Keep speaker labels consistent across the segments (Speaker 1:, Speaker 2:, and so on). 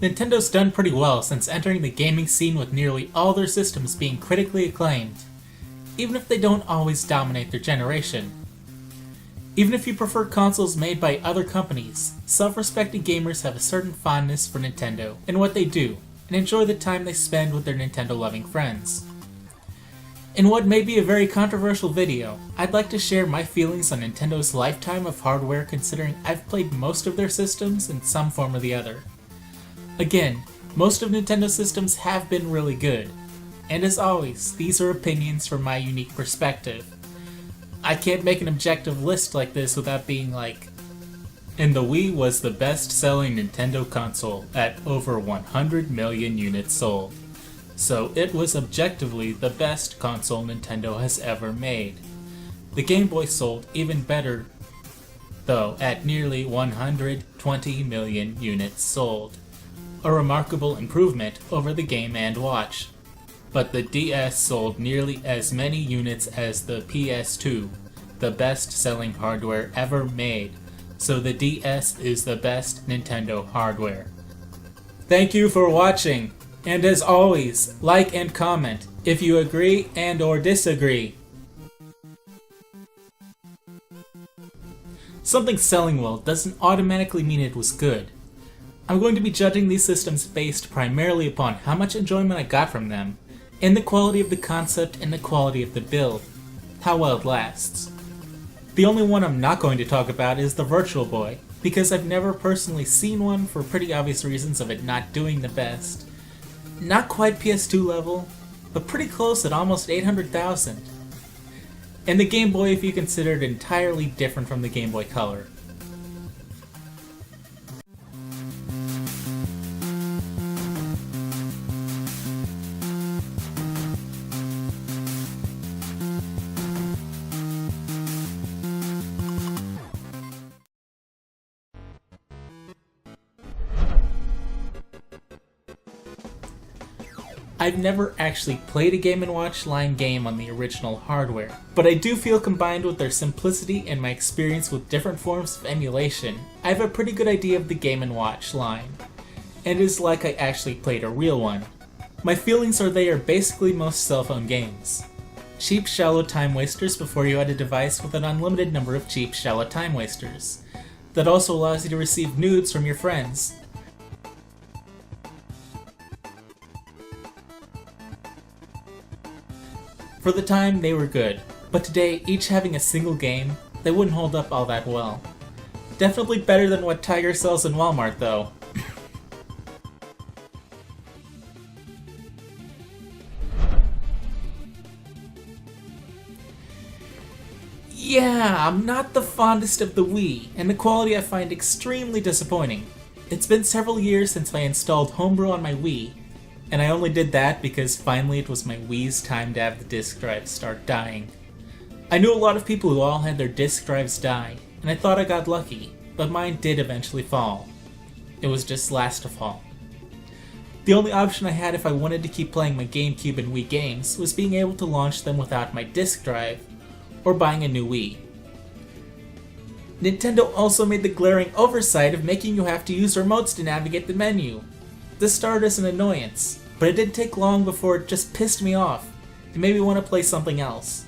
Speaker 1: Nintendo's done pretty well since entering the gaming scene with nearly all their systems being critically acclaimed, even if they don't always dominate their generation. Even if you prefer consoles made by other companies, self-respecting gamers have a certain fondness for Nintendo and what they do, and enjoy the time they spend with their Nintendo-loving friends. In what may be a very controversial video, I'd like to share my feelings on Nintendo's lifetime of hardware considering I've played most of their systems in some form or the other. Again, most of Nintendo's systems have been really good, and as always, these are opinions from my unique perspective. I can't make an objective list like this without being like, and the Wii was the best-selling Nintendo console at over 100 million units sold. So it was objectively the best console Nintendo has ever made. The Game Boy sold even better, though, at nearly 120 million units sold. A remarkable improvement over the Game & Watch. But the DS sold nearly as many units as the PS2, the best-selling hardware ever made, so the DS is the best Nintendo hardware. Thank you for watching, and as always, like and comment if you agree and or disagree. Something selling well doesn't automatically mean it was good. I'm going to be judging these systems based primarily upon how much enjoyment I got from them, and the quality of the concept and the quality of the build, how well it lasts. The only one I'm not going to talk about is the Virtual Boy, because I've never personally seen one for pretty obvious reasons of it not doing the best. Not quite PS2 level, but pretty close at almost 800,000. And the Game Boy if you consider it entirely different from the Game Boy Color. I've never actually played a Game & Watch line game on the original hardware, but I do feel combined with their simplicity and my experience with different forms of emulation, I have a pretty good idea of the Game & Watch line. And it is like I actually played a real one. My feelings are they are basically most cell phone games. Cheap, shallow time wasters before you had a device with an unlimited number of cheap, shallow time wasters. That also allows you to receive nudes from your friends. For the time, they were good, but today, each having a single game, they wouldn't hold up all that well. Definitely better than what Tiger sells in Walmart, though. Yeah, I'm not the fondest of the Wii, and the quality I find extremely disappointing. It's been several years since I installed Homebrew on my Wii, and I only did that because finally it was my Wii's time to have the disk drive start dying. I knew a lot of people who all had their disk drives die, and I thought I got lucky, but mine did eventually fall. It was just last to fall. The only option I had if I wanted to keep playing my GameCube and Wii games was being able to launch them without my disk drive, or buying a new Wii. Nintendo also made the glaring oversight of making you have to use remotes to navigate the menu. This started as an annoyance, but it didn't take long before it just pissed me off and made me want to play something else.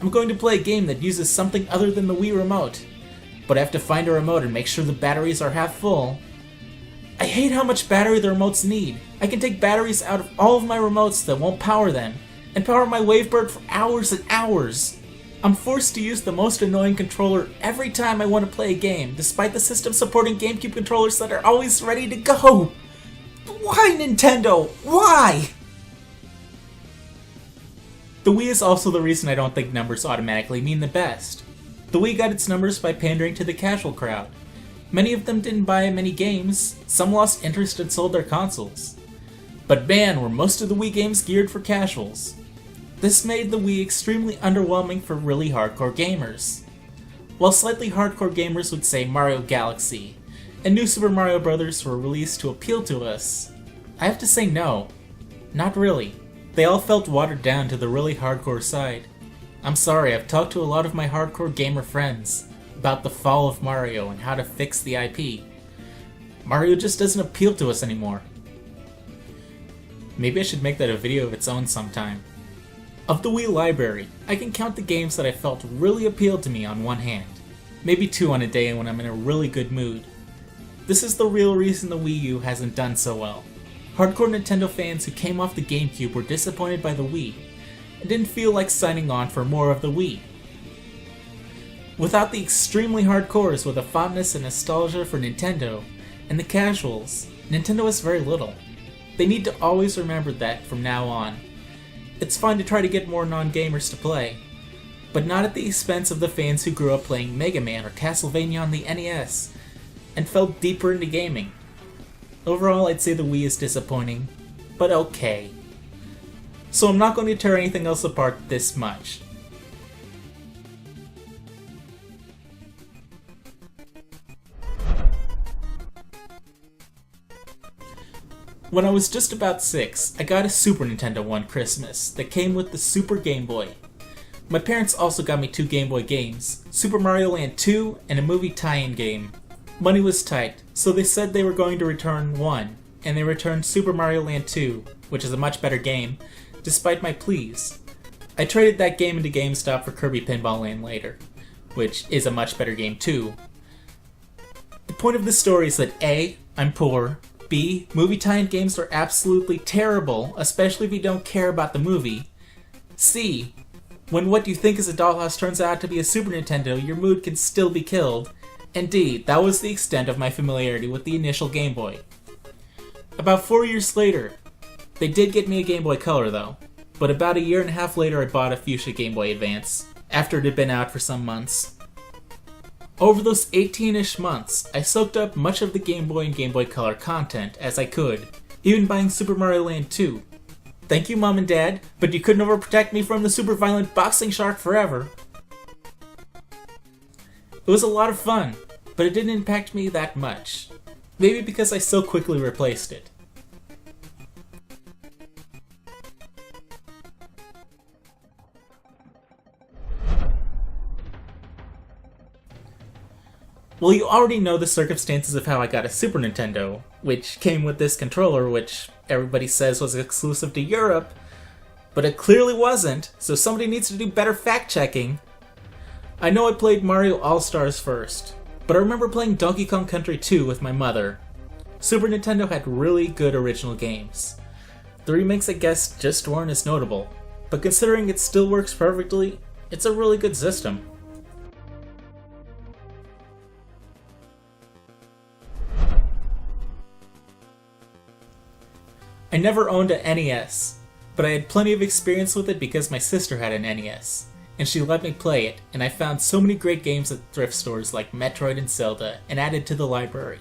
Speaker 1: I'm going to play a game that uses something other than the Wii remote, but I have to find a remote and make sure the batteries are half full. I hate how much battery the remotes need. I can take batteries out of all of my remotes that won't power them, and power my Wavebird for hours and hours. I'm forced to use the most annoying controller every time I want to play a game, despite the system supporting GameCube controllers that are always ready to go. Why, Nintendo? Why? The Wii is also the reason I don't think numbers automatically mean the best. The Wii got its numbers by pandering to the casual crowd. Many of them didn't buy many games, some lost interest and sold their consoles. But man, were most of the Wii games geared for casuals. This made the Wii extremely underwhelming for really hardcore gamers. While slightly hardcore gamers would say Mario Galaxy, and New Super Mario Bros. Were released to appeal to us, I have to say no. Not really. They all felt watered down to the really hardcore side. I'm sorry, I've talked to a lot of my hardcore gamer friends about the fall of Mario and how to fix the IP. Mario just doesn't appeal to us anymore. Maybe I should make that a video of its own sometime. Of the Wii library, I can count the games that I felt really appealed to me on one hand. Maybe two on a day when I'm in a really good mood. This is the real reason the Wii U hasn't done so well. Hardcore Nintendo fans who came off the GameCube were disappointed by the Wii, and didn't feel like signing on for more of the Wii. Without the extremely hardcores with a fondness and nostalgia for Nintendo, and the casuals, Nintendo has very little. They need to always remember that from now on. It's fine to try to get more non-gamers to play, but not at the expense of the fans who grew up playing Mega Man or Castlevania on the NES, and fell deeper into gaming. Overall, I'd say the Wii is disappointing, but okay. So I'm not going to tear anything else apart this much. When I was just about 6, I got a Super Nintendo one Christmas that came with the Super Game Boy. My parents also got me 2 Game Boy games, Super Mario Land 2 and a movie tie-in game. Money was tight, so they said they were going to return one, and they returned Super Mario Land 2, which is a much better game, despite my pleas. I traded that game into GameStop for Kirby Pinball Land later, which is a much better game too. The point of this story is that A, I'm poor, B, movie tie-in games are absolutely terrible, especially if you don't care about the movie. C, when what you think is a dollhouse turns out to be a Super Nintendo, your mood can still be killed. And D, that was the extent of my familiarity with the initial Game Boy. About 4 years later, they did get me a Game Boy Color though, but about a year and a half later I bought a Fuchsia Game Boy Advance, after it had been out for some months. Over those 18-ish months, I soaked up much of the Game Boy and Game Boy Color content as I could, even buying Super Mario Land 2. Thank you, Mom and Dad, but you couldn't overprotect me from the super violent boxing shark forever. It was a lot of fun, but it didn't impact me that much. Maybe because I so quickly replaced it. Well, you already know the circumstances of how I got a Super Nintendo, which came with this controller, which everybody says was exclusive to Europe, but it clearly wasn't, so somebody needs to do better fact-checking. I know I played Mario All-Stars first, but I remember playing Donkey Kong Country 2 with my mother. Super Nintendo had really good original games. The remakes, I guess, just weren't as notable, but considering it still works perfectly, it's a really good system. I never owned an NES, but I had plenty of experience with it because my sister had an NES, and she let me play it, and I found so many great games at thrift stores like Metroid and Zelda, and added to the library.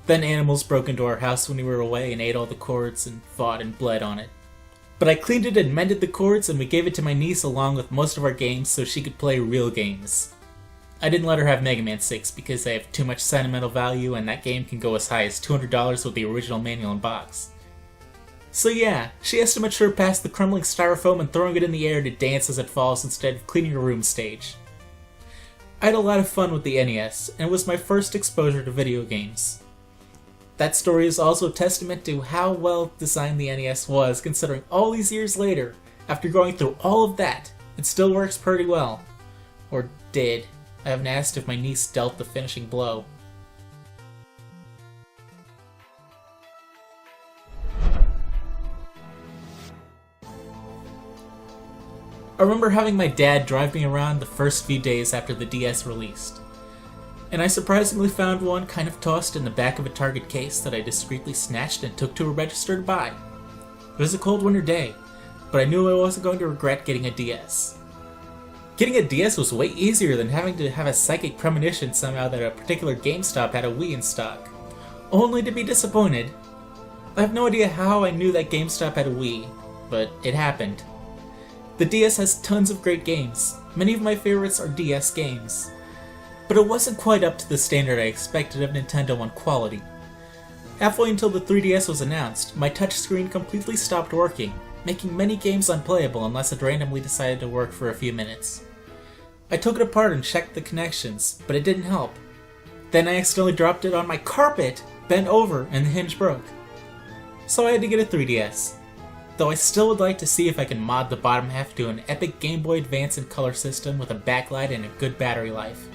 Speaker 1: Then animals broke into our house when we were away and ate all the cords and fought and bled on it. But I cleaned it and mended the cords, and we gave it to my niece along with most of our games so she could play real games. I didn't let her have Mega Man 6 because they have too much sentimental value and that game can go as high as $200 with the original manual and box. So yeah, she has to mature past the crumbling styrofoam and throwing it in the air to dance as it falls instead of cleaning her room stage. I had a lot of fun with the NES, and it was my first exposure to video games. That story is also a testament to how well designed the NES was, considering all these years later, after going through all of that, it still works pretty well. Or did. I haven't asked if my niece dealt the finishing blow. I remember having my dad drive me around the first few days after the DS released, and I surprisingly found one kind of tossed in the back of a Target case that I discreetly snatched and took to a register to buy. It was a cold winter day, but I knew I wasn't going to regret getting a DS. Getting a DS was way easier than having to have a psychic premonition somehow that a particular GameStop had a Wii in stock, only to be disappointed. I have no idea how I knew that GameStop had a Wii, but it happened. The DS has tons of great games. Many of my favorites are DS games. But it wasn't quite up to the standard I expected of Nintendo on quality. Halfway until the 3DS was announced, my touchscreen completely stopped working, making many games unplayable unless it randomly decided to work for a few minutes. I took it apart and checked the connections, but it didn't help. Then I accidentally dropped it on my carpet, bent over and the hinge broke. So I had to get a 3DS. Though I still would like to see if I can mod the bottom half to an epic Game Boy Advance and color system with a backlight and a good battery life.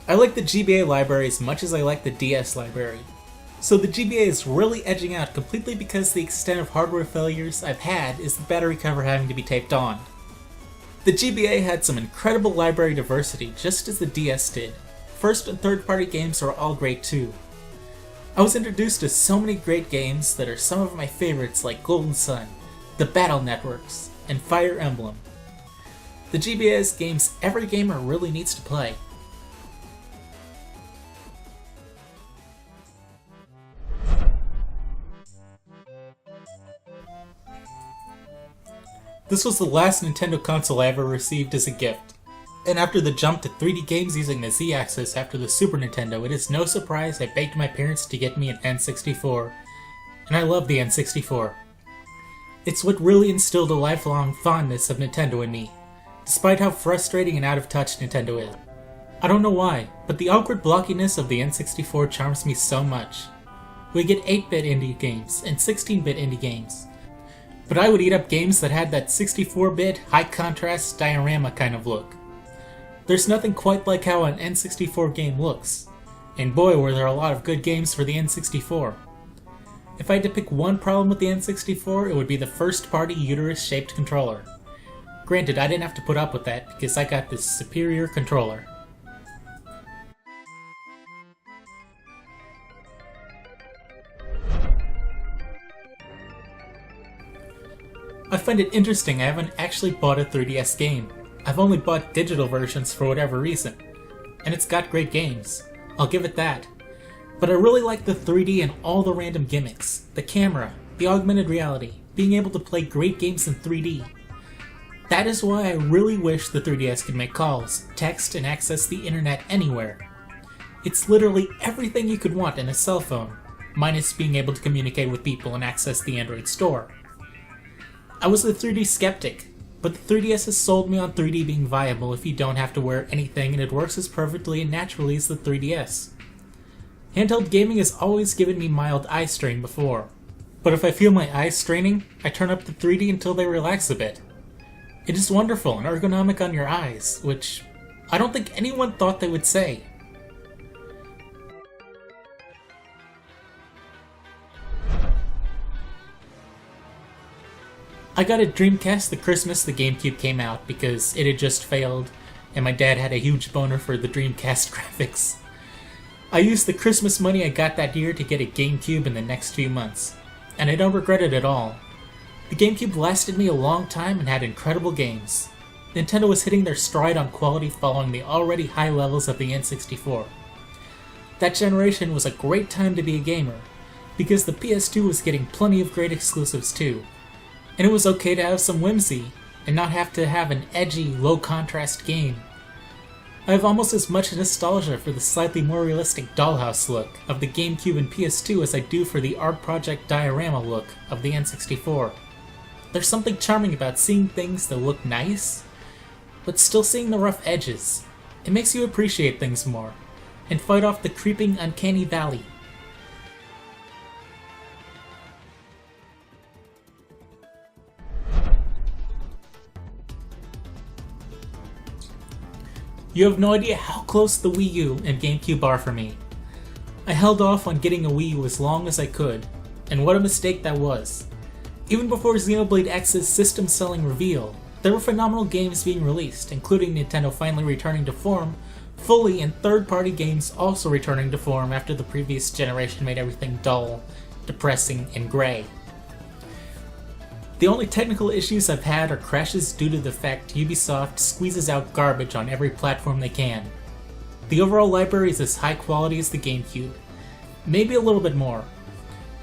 Speaker 1: I like the GBA library as much as I like the DS library. So the GBA is really edging out completely because the extent of hardware failures I've had is the battery cover having to be taped on. The GBA had some incredible library diversity just as the DS did. First and third party games are all great too. I was introduced to so many great games that are some of my favorites like Golden Sun, the Battle Networks, and Fire Emblem. The GBA has games every gamer really needs to play. This was the last Nintendo console I ever received as a gift, and after the jump to 3D games using the Z-axis after the Super Nintendo, it is no surprise I begged my parents to get me an N64, and I love the N64. It's what really instilled a lifelong fondness of Nintendo in me, despite how frustrating and out of touch Nintendo is. I don't know why, but the awkward blockiness of the N64 charms me so much. We get 8-bit indie games and 16-bit indie games, but I would eat up games that had that 64-bit, high-contrast diorama kind of look. There's nothing quite like how an N64 game looks, and boy were there a lot of good games for the N64. If I had to pick one problem with the N64, it would be the first-party uterus-shaped controller. Granted, I didn't have to put up with that because I got this superior controller. I find it interesting I haven't actually bought a 3DS game. I've only bought digital versions for whatever reason. And it's got great games. I'll give it that. But I really like the 3D and all the random gimmicks. The camera, the augmented reality, being able to play great games in 3D. That is why I really wish the 3DS could make calls, text, and access the internet anywhere. It's literally everything you could want in a cell phone, minus being able to communicate with people and access the Android store. I was a 3D skeptic, but the 3DS has sold me on 3D being viable if you don't have to wear anything and it works as perfectly and naturally as the 3DS. Handheld gaming has always given me mild eye strain before, but if I feel my eyes straining, I turn up the 3D until they relax a bit. It is wonderful and ergonomic on your eyes, which I don't think anyone thought they would say. I got a Dreamcast the Christmas the GameCube came out because it had just failed, and my dad had a huge boner for the Dreamcast graphics. I used the Christmas money I got that year to get a GameCube in the next few months, and I don't regret it at all. The GameCube lasted me a long time and had incredible games. Nintendo was hitting their stride on quality following the already high levels of the N64. That generation was a great time to be a gamer, because the PS2 was getting plenty of great exclusives too. And it was okay to have some whimsy, and not have to have an edgy, low-contrast game. I have almost as much nostalgia for the slightly more realistic dollhouse look of the GameCube and PS2 as I do for the art project diorama look of the N64. There's something charming about seeing things that look nice, but still seeing the rough edges. It makes you appreciate things more, and fight off the creeping, uncanny valley. You have no idea how close the Wii U and GameCube are for me. I held off on getting a Wii U as long as I could, and what a mistake that was. Even before Xenoblade X's system-selling reveal, there were phenomenal games being released, including Nintendo finally returning to form, fully, and third-party games also returning to form after the previous generation made everything dull, depressing, and gray. The only technical issues I've had are crashes due to the fact Ubisoft squeezes out garbage on every platform they can. The overall library is as high quality as the GameCube, maybe a little bit more.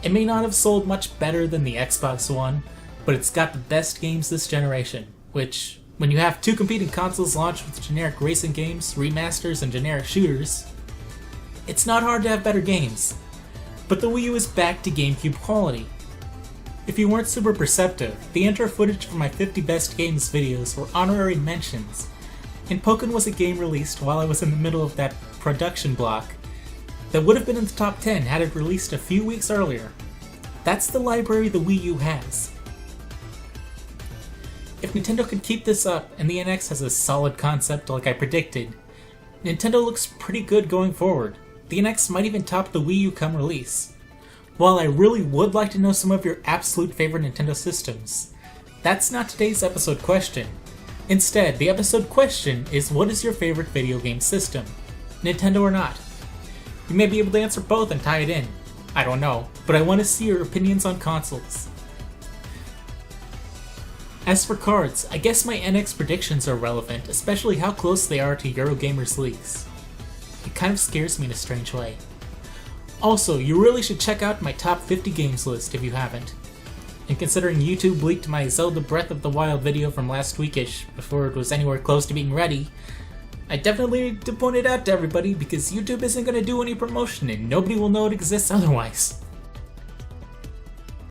Speaker 1: It may not have sold much better than the Xbox One, but it's got the best games this generation, which, when you have two competing consoles launched with generic racing games, remasters, and generic shooters, it's not hard to have better games. But the Wii U is back to GameCube quality. If you weren't super perceptive, the intro footage for my 50 best games videos were honorary mentions, and Pokken was a game released while I was in the middle of that production block that would have been in the top 10 had it released a few weeks earlier. That's the library the Wii U has. If Nintendo could keep this up and the NX has a solid concept like I predicted, Nintendo looks pretty good going forward. The NX might even top the Wii U come release. While I really would like to know some of your absolute favorite Nintendo systems, that's not today's episode question. Instead, the episode question is, what is your favorite video game system? Nintendo or not? You may be able to answer both and tie it in. I don't know, but I want to see your opinions on consoles. As for cards, I guess my NX predictions are relevant, especially how close they are to Eurogamer's leaks. It kind of scares me in a strange way. Also, you really should check out my top 50 games list if you haven't. And considering YouTube leaked my Zelda Breath of the Wild video from last weekish before it was anywhere close to being ready, I definitely need to point it out to everybody because YouTube isn't going to do any promotion and nobody will know it exists otherwise.